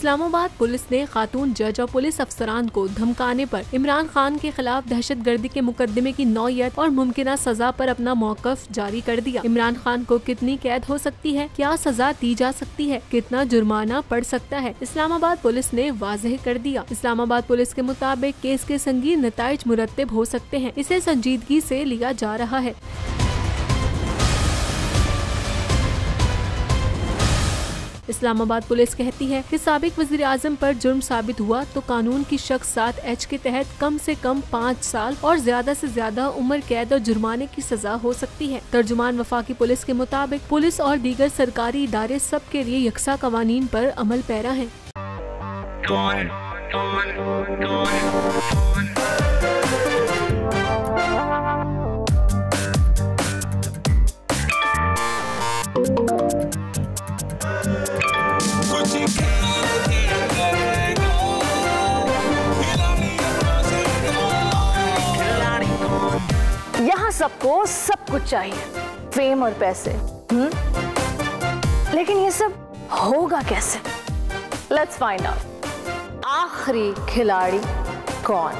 Islamabad police ने खातून जज और पुलिस अफसरान को धमकाने पर इमरान खान के खिलाफ दहशतगर्दी के मुकदमे की नौयत और मुमकिना सजा पर अपना मौकफ जारी कर दिया। इमरान खान को कितनी कैद हो सकती है, क्या सजा दी जा सकती है, कितना जुर्माना पड़ सकता है, इस्लामाबाद पुलिस ने वाज़ेह कर दिया। इस्लामाबाद पुलिस के मुताबिक केस के संगीन नताइज मुरत्तब हो सकते हैं, इसे संजीदगी से लिया जा रहा है। इस्लामाबाद पुलिस कहती है कि साबिक वज़ीर आज़म पर जुर्म साबित हुआ तो कानून की शख्स 7H के तहत कम से कम 5 साल और ज्यादा से ज्यादा उम्र कैद और जुर्माने की सजा हो सकती है। तर्जुमान वफाकी पुलिस के मुताबिक पुलिस और दीगर सरकारी इदारे सब के लिए यकसा कवानीन पर अमल पैरा हैं। यहाँ सबको सब कुछ चाहिए, फेम और पैसे, लेकिन ये सब होगा कैसे? Let's find out. आखिरी खिलाड़ी कौन?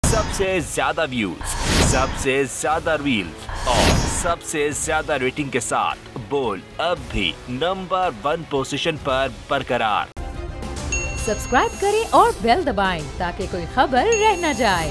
सबसे ज्यादा व्यूज, सबसे ज्यादा रील्स और सबसे ज्यादा रेटिंग के साथ बोल्ड अब भी नंबर 1 पोजीशन पर बरकरार। सब्सक्राइब करें और बेल दबाएं ताकि कोई खबर रह न जाए।